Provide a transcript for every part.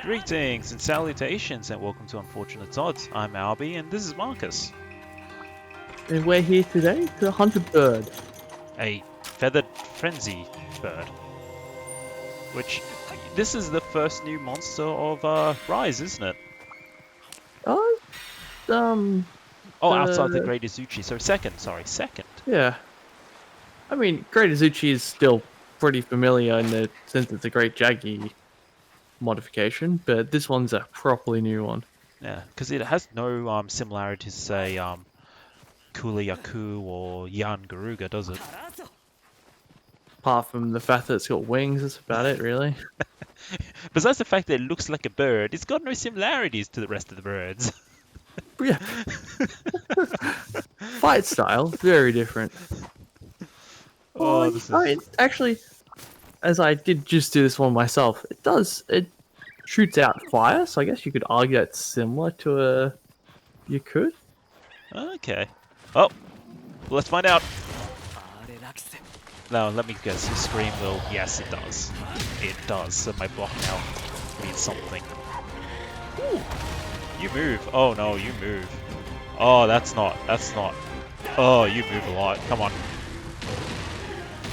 Greetings and salutations and welcome to Unfortunate Odds. I'm Albie and this is Marcus. And we're here today to hunt a bird. A feathered frenzy bird. Which, this is the first new monster of Rise, isn't it? Outside the Great Izuchi. So second. Yeah. I mean, Great Izuchi is still pretty familiar in the sense it's a Great Jaggy modification, but this one's a properly new one. Yeah, because it has no similarities to, say, Kuliyaku or Yan Garuga, does it? Apart from the fact that it's got wings, that's about it, really. Besides the fact that it looks like a bird, it's got no similarities to the rest of the birds. Yeah. Fight style, very different. Actually, as I did just do this one myself, it shoots out fire, so I guess you could argue that's similar to a Yaku. Okay. Oh, let's find out. No, let me guess. You scream will. Yes, it does. It does. So my block now means something. Ooh. You move. Oh no, you move. Oh, that's not. Oh, you move a lot. Come on.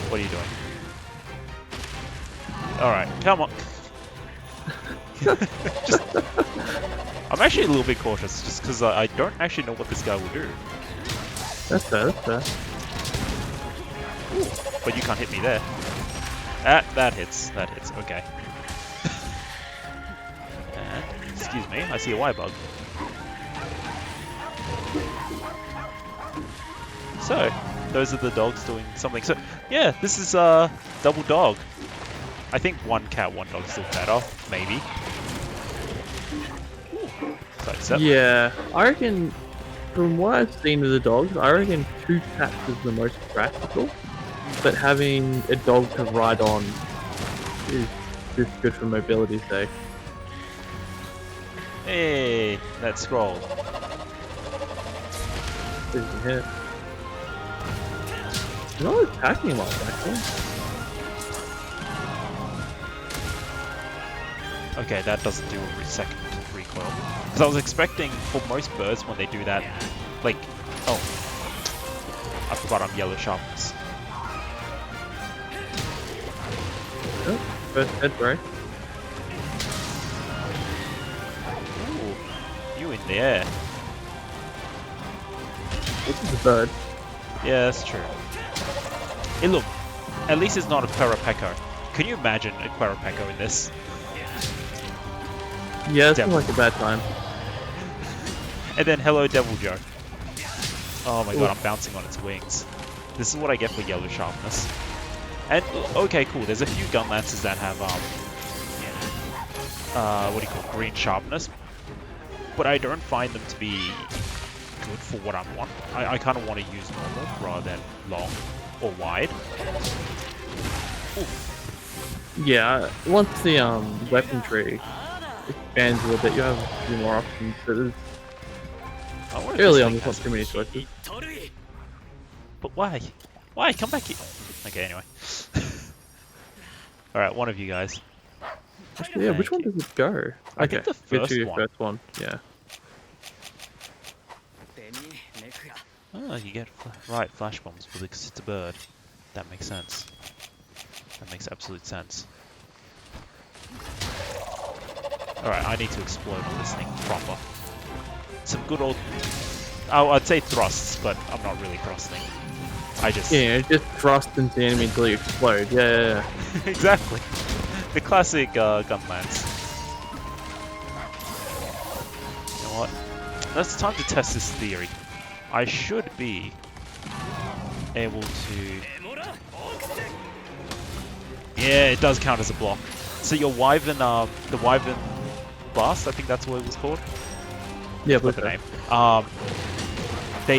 What are you doing? Alright, come on. I'm actually a little bit cautious, just because I don't actually know what this guy will do. That's fair. Ooh, but you can't hit me there. That hits, okay. And, excuse me, I see a Y-bug. So, those are the dogs doing something. So, yeah, this is double dog. I think one cat, one dog is still better, maybe. So, yeah, I reckon, from what I've seen of the dogs, I reckon 2 cats is the most practical. But having a dog to ride on is just good for mobility's sake. Hey, that scroll. Didn't hit. It's not attacking much, actually. Okay, that doesn't do a second recoil. Because I was expecting, for most birds, when they do that, like... Oh. I forgot I'm yellow sharpness. Oh, first head break. Ooh, you in the air. This is a bird. Yeah, that's true. Hey, look. At least it's not a Querapeko. Can you imagine a Querapeko in this? Yeah, it's like a bad time. And then hello Devil Joe. Oh my god, I'm bouncing on its wings. This is what I get for yellow sharpness. And okay, cool. There's a few gun lances that have what do you call it? Green sharpness, but I don't find them to be good for what I want. I kind of want to use normal rather than long or wide. Ooh. Yeah, once the weapon tree expands a little bit, you have a few more options. But early on, there's not too many choices. But why? Why? Come back here. Okay, anyway. Alright, one of you guys. Actually, yeah, which one does it go? I think the first one. Yeah. Oh, you get flash bombs because it's a bird. That makes sense. That makes absolute sense. Alright, I need to explode on this thing proper. Some good old... Oh, I'd say thrusts, but I'm not really thrusting. I just... Yeah, just thrust into the enemy until you explode. Yeah. Exactly. The classic gun lance. You know what? That's time to test this theory. I should be able to... Yeah, it does count as a block. So your Wyvern, the Wyvern Blast, I think that's what it was called. Yeah, What's but the name?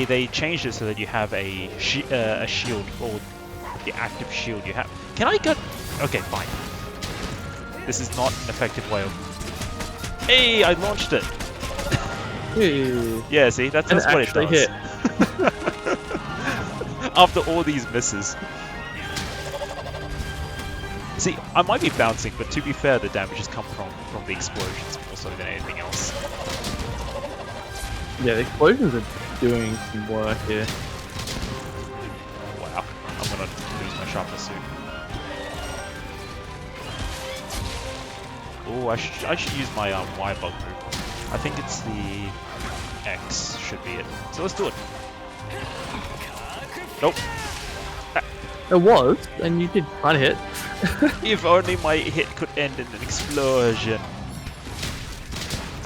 They changed it so that you have a shield, or the active shield you have. Can I get... Okay, fine. This is not an effective way of... Hey, I launched it! Hey. Yeah, see, that's what it actually does. hit. After all these misses. See, I might be bouncing, but to be fair, the damage has come from the explosions more so than anything else. Yeah, the explosions are doing some work here. Wow, I'm gonna lose my sharpness soon. Oh, I should use my Y bug move. I think it's the X should be it. So let's do it. Nope. It was, and you did kind of hit. If only my hit could end in an explosion.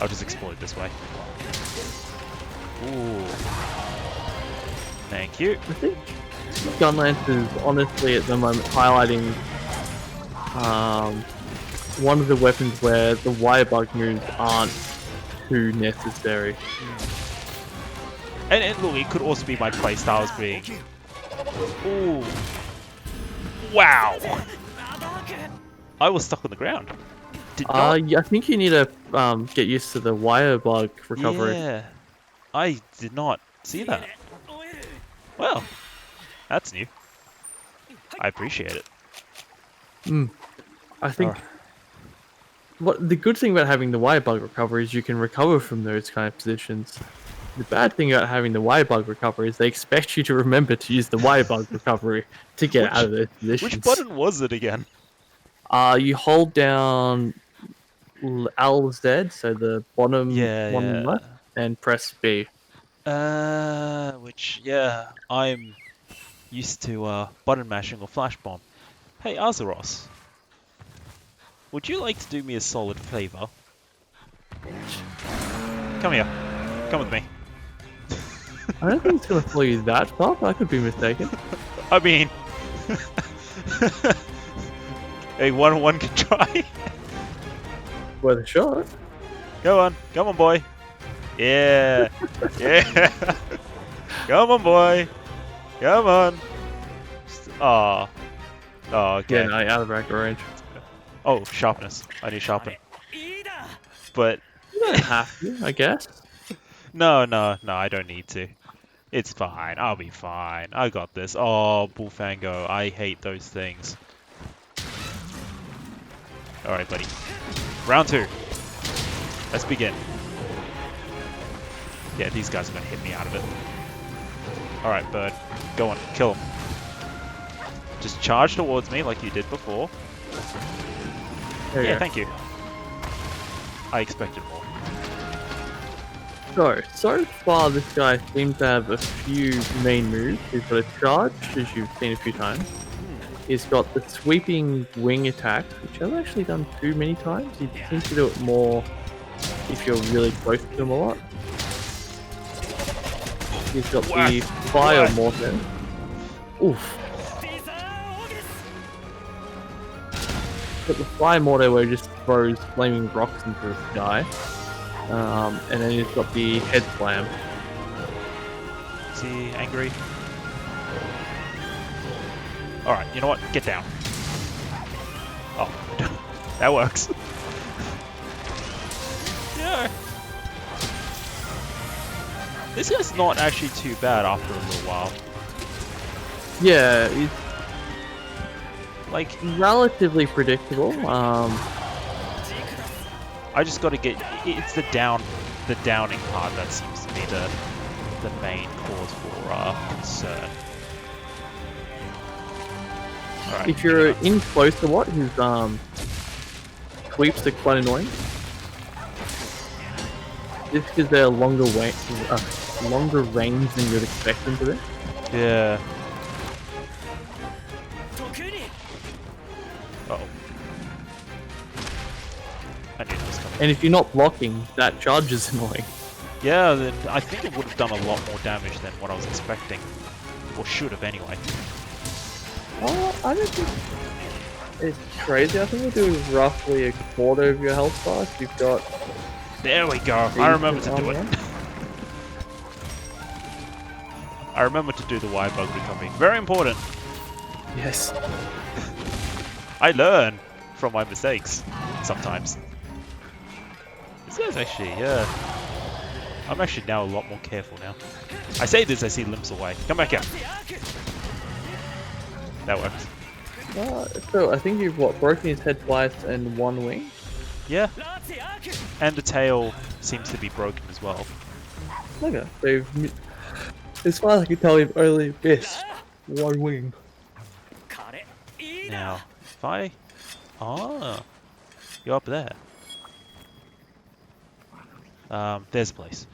I'll just explode this way. Ooh. Thank you. I think Gunlance is honestly at the moment highlighting one of the weapons where the wire bug moves aren't too necessary. And look, it could also be my playstyle as being... Ooh. Wow. I was stuck on the ground. Did not... Yeah, I think you need to get used to the wire bug recovery. Yeah. I did not see that. Well, that's new. I appreciate it. I think what the good thing about having the wire bug recovery is you can recover from those kind of positions. The bad thing about having the wire bug recovery is they expect you to remember to use the wire bug recovery to get out of those positions. Which button was it again? You hold down LZ, so the bottom one left, and press B. I'm used to button mashing or flash bomb. Hey, Azeros. Would you like to do me a solid favor? Come here. Come with me. I don't think it's going to follow you that far, but I could be mistaken. I mean... hey, one can try. Worth a shot. Go on. Come on, boy. Yeah. Yeah. Come on, boy. Come on. Oh. Oh, okay. Yeah, no, out of rack range. Oh, sharpness. I need sharpen. But... You don't have to, I guess. No, I don't need to. It's fine. I'll be fine. I got this. Oh, Bullfango. I hate those things. Alright, buddy. Round 2. Let's begin. Yeah, these guys are going to hit me out of it. Alright, bird. Go on. Kill him. Just charge towards me like you did before. Yeah, thank you. I expected more. So far this guy seems to have a few main moves. He's got a charge, as you've seen a few times. He's got the sweeping wing attack, which I've actually done too many times. He seems to do it more if you're really close to him a lot. He's got the fire mortar. Oof. Got the fire mortar where it just throws flaming rocks into the sky. And then he's got the head slam. Is he angry? Alright, you know what? Get down. Oh, that works. Yeah. This guy's not actually too bad after a little while. Yeah, he's like relatively predictable. I just got to get. It's the downing part that seems to be the main cause for concern. Right, if you're in close a lot, his sweeps are quite annoying. Just because they're longer range than you'd expect them to be. Yeah. Uh-oh. I knew that was coming. And if you're not blocking, that charge is annoying. Yeah, then I think it would have done a lot more damage than what I was expecting. Or should have, anyway. Oh, I don't think it's crazy. I think we do roughly a quarter of your health bar if you've got. There we go. I remember to do it. Armor. I remember to do the Y bug recovery. Very important. Yes. I learn from my mistakes sometimes. This guy's actually, yeah. I'm actually now a lot more careful now. I say this, I see limps away. Come back out. That works. So I think you've broken his head twice and one wing. Yeah. And the tail seems to be broken as well. Okay. They've, as far as I can tell, you've only missed one wing. Now, if I... Ah, you're up there. There's a place.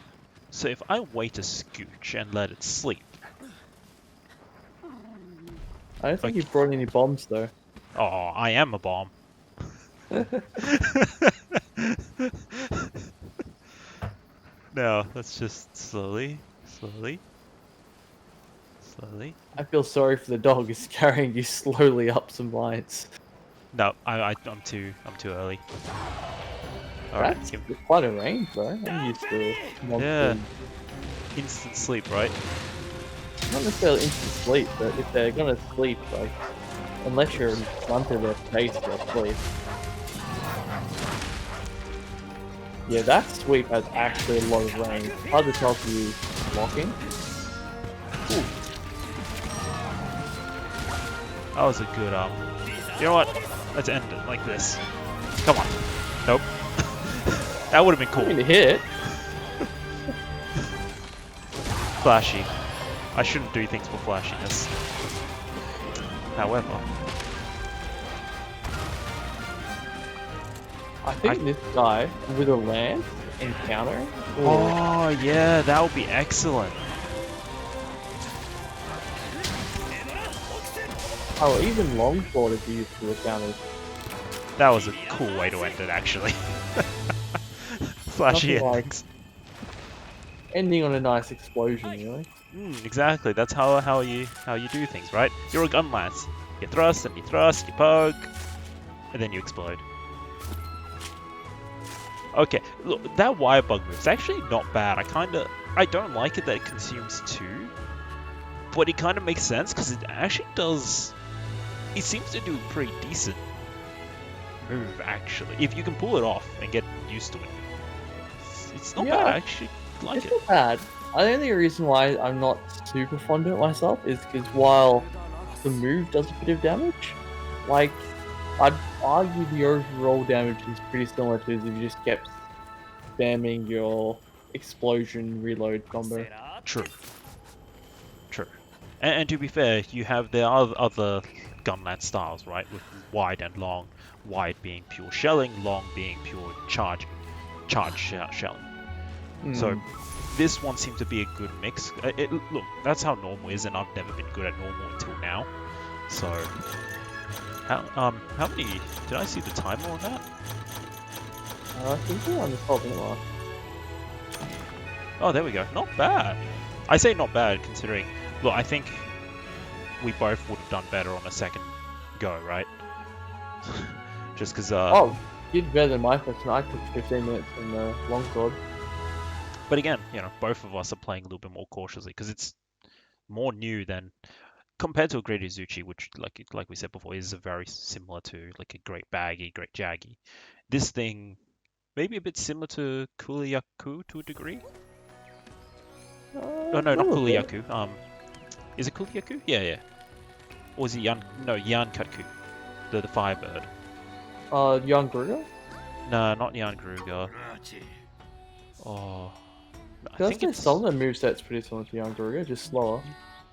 So if I wait a scooch and let it sleep... I don't think you've brought any bombs though. Oh, I am a bomb. Now, let's just slowly. I feel sorry for the dog. It's carrying you slowly up some lines. No, I'm too early. Alright, That's quite a range, bro. I'm used to yeah. monsters. Instant sleep, right? Not necessarily instant sleep, but if they're gonna sleep, like, unless you're in front of their face, they'll sleep. Yeah, that sweep has actually a lot of range. Hard to tell if you blocking. Ooh. That was a good You know what? Let's end it like this. Come on. Nope. That would have been I cool. mean, hit. Flashy. I shouldn't do things for flashiness. However, I think this guy with a lance encountering. oh yeah, that would be excellent. Oh, even longsword if you use for the counters. That was a cool way to end it, actually. Flashy Nothing like- endings. Ending on a nice explosion, really. Exactly. That's how you do things, right? You're a gun lance. You thrust and you thrust, you poke, and then you explode. Okay, look, that wire bug move is actually not bad. I don't like it that it consumes 2, but it kind of makes sense because it actually does. It seems to do a pretty decent move, actually, if you can pull it off and get used to it. It's not bad. I actually like It's it. not bad. The only reason why I'm not super fond of it myself is because while the move does a bit of damage, like, I'd argue the overall damage is pretty similar to if you just kept spamming your explosion reload combo. True. And to be fair, you have the other gun lance styles, right? With wide and long. Wide being pure shelling, long being pure charge shelling. So this one seems to be a good mix. Look, that's how normal is, and I've never been good at normal until now. So, how many? Did I see the timer on that? I think we're on the top anymore. Oh, there we go. Not bad. I say not bad considering. Look, I think we both would have done better on a second go, right? Just because. Oh, you did better than my first one. I took 15 minutes from the longsword. But again, both of us are playing a little bit more cautiously because it's more new than compared to a Great Izuchi, which, like we said before, is very similar to like a Great Baggy, Great Jaggy. This thing maybe a bit similar to Kuliyaku to a degree. Oh no, not Kuliyaku. Is it Kuliyaku? Yeah. Or is it Yankatku, the Firebird? Young Gruger? No, not Jan Gruger. Oh. I think it's... some of the moveset's pretty similar to Young Gruger, just slower.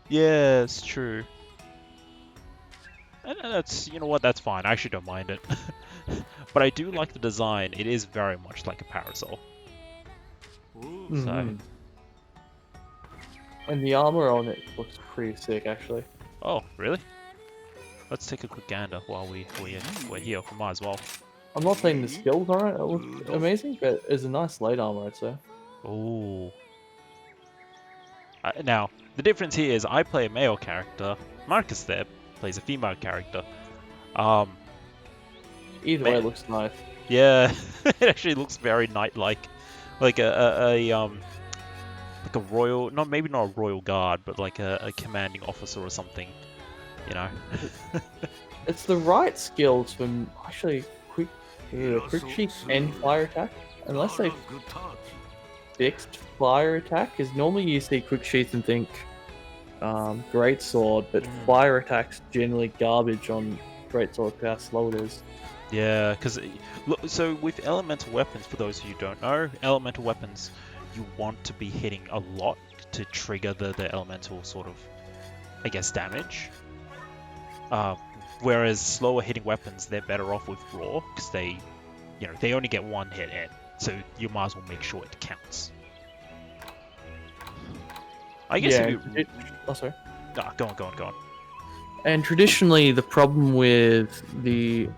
Yeah, it's true. And that's, you know what, that's fine. I actually don't mind it. But I do like the design. It is very much like a parasol. So. And the armor on it looks pretty sick, actually. Oh, really? Let's take a quick gander while we're here. We might as well. I'm not saying the skills aren't amazing, but it's a nice light armor, I'd say. Ooh. Now, the difference here is I play a male character. Marcus there plays a female character. Um, Either way, it looks nice. yeah, it actually looks very knight-like, like like a royal, not maybe not a royal guard, but like a commanding officer or something, you know. It's the right skills for actually quick cheek and fire attack, unless they fixed fire attack. Because normally you see quick sheath and think great sword, but fire attack's generally garbage on great sword. How slow it is. Yeah, because so with elemental weapons, for those of you who don't know, elemental weapons, you want to be hitting a lot to trigger the elemental sort of, I guess, damage. Whereas slower hitting weapons, they're better off with raw because they, you know, they only get one hit in, so you might as well make sure it counts. I guess Yeah. if you... Oh, sorry. Nah, go on. And traditionally, the problem with the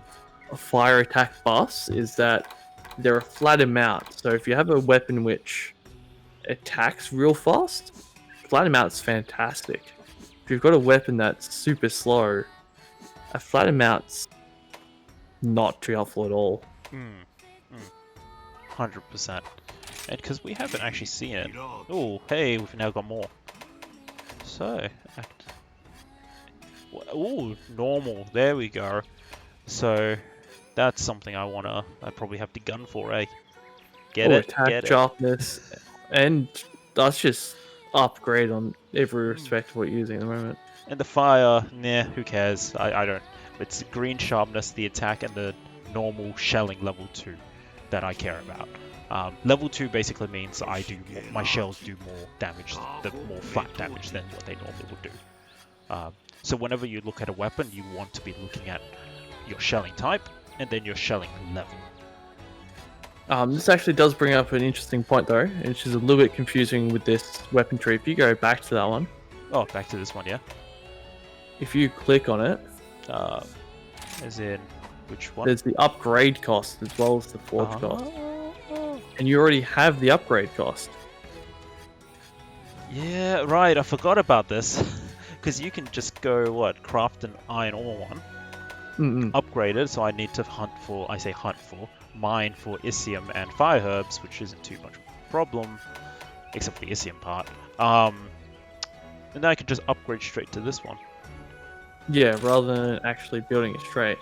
fire attack buffs is that they're a flat amount. So if you have a weapon which attacks real fast, flat amount's fantastic. If you've got a weapon that's super slow, a flat amount's not too helpful at all. 100%. And because we haven't actually seen it. Oh, hey, we've now got more. So, oh, normal. There we go. So, that's something I probably have to gun for, eh? Get it? Attack, Get it. sharpness, and that's just upgrade on every respect of what you're using at the moment. And the fire, nah, who cares? I don't. It's green sharpness, the attack, and the normal shelling level 2 that I care about. Level 2 basically means my shells do more damage, more flat damage than what they normally would do. So whenever you look at a weapon, you want to be looking at your shelling type and then your shelling level. This actually does bring up an interesting point though, which is a little bit confusing with this weapon tree. If you go back to that one, Oh, back to this one, yeah? if you click on it, As in, which one? there's the upgrade cost as well as the forge cost. Oh. And you already have the upgrade cost. Yeah, right, I forgot about this. Because you can just go, craft an iron ore one, upgrade it, so I need to mine for Isium and fire herbs, which isn't too much of a problem, except for the Isium part. And then I can just upgrade straight to this one. Yeah, rather than actually building it straight.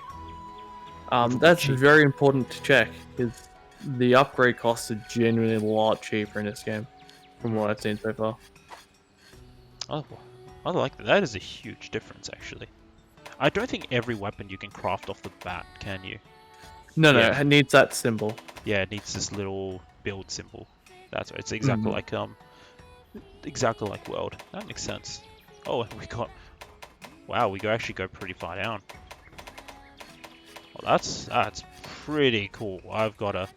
That's cheap. very important to check, because the upgrade costs are genuinely a lot cheaper in this game, from what I've seen so far. Oh, I like that. That is a huge difference, actually. I don't think every weapon you can craft off the bat, can you? No, Yeah. it needs that symbol. Yeah, it needs this little build symbol. That's right. It's exactly like World. That makes sense. Oh, and we got. Wow, we actually go pretty far down. Well, that's pretty cool. I've got a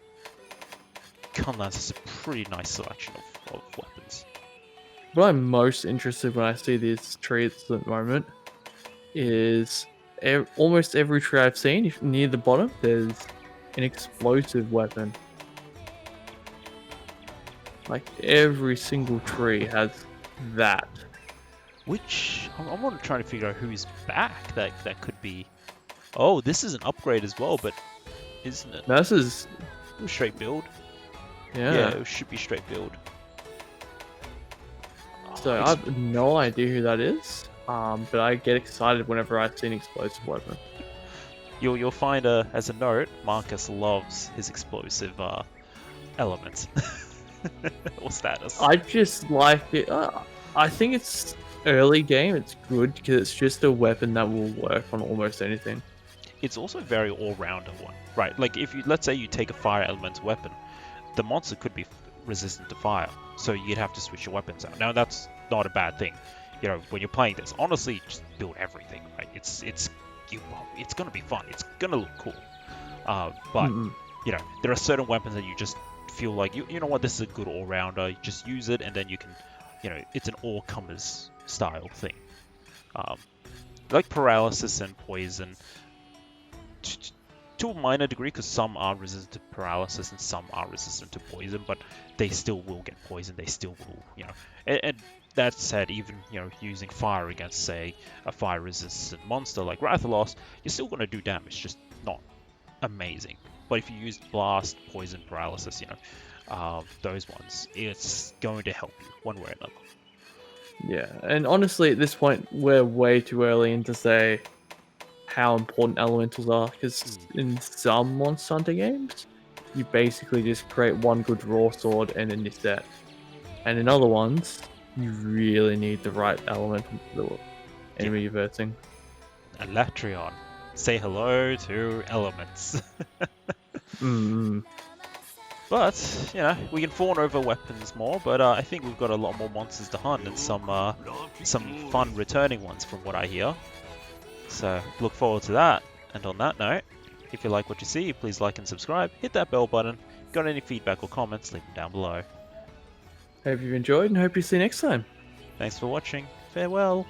gun that's a pretty nice selection of weapons. What I'm most interested when I see these trees at the moment is almost every tree I've seen, if near the bottom, there's an explosive weapon. Like every single tree has that. Which I'm trying to figure out who's back. That could be. Oh, this is an upgrade as well, but isn't it? Now, this is Straight build. yeah. It should be straight build. So I have no idea who that is. But I get excited whenever I see an explosive weapon. You'll find as a note, Marcus loves his explosive elements or status. I just like it. I think it's early game. It's good because it's just a weapon that will work on almost anything. It's also a very all-rounder one, right? Like if let's say you take a fire elemental weapon, the monster could be resistant to fire, so you'd have to switch your weapons out. Now that's not a bad thing, you know, when you're playing this. Honestly, just build everything, right? It's gonna be fun. It's gonna look cool. But you know, there are certain weapons that you just feel like you know what, this is a good all-rounder. You just use it, and then you can, you know, it's an all-comers style thing. Like paralysis and poison. to a minor degree, because some are resistant to paralysis and some are resistant to poison, but they still will get poisoned. They still will, and that said, even using fire against, say, a fire-resistant monster like Rathalos, you're still going to do damage, just not amazing. But if you use blast, poison, paralysis, those ones, it's going to help you one way or another. Yeah, and honestly, at this point, we're way too early in to say how important elementals are, because in some Monster Hunter games, you basically just create one good raw sword and then you're set. And in other ones, you really need the right elemental for the enemy you're versing. Electrion, say hello to elements. But, we can fawn over weapons more, but I think we've got a lot more monsters to hunt and some fun returning ones from what I hear. So, look forward to that. And on that note, if you like what you see, please like and subscribe, hit that bell button. Got any feedback or comments, leave them down below. Hope you've enjoyed and hope you see you next time. Thanks for watching. Farewell.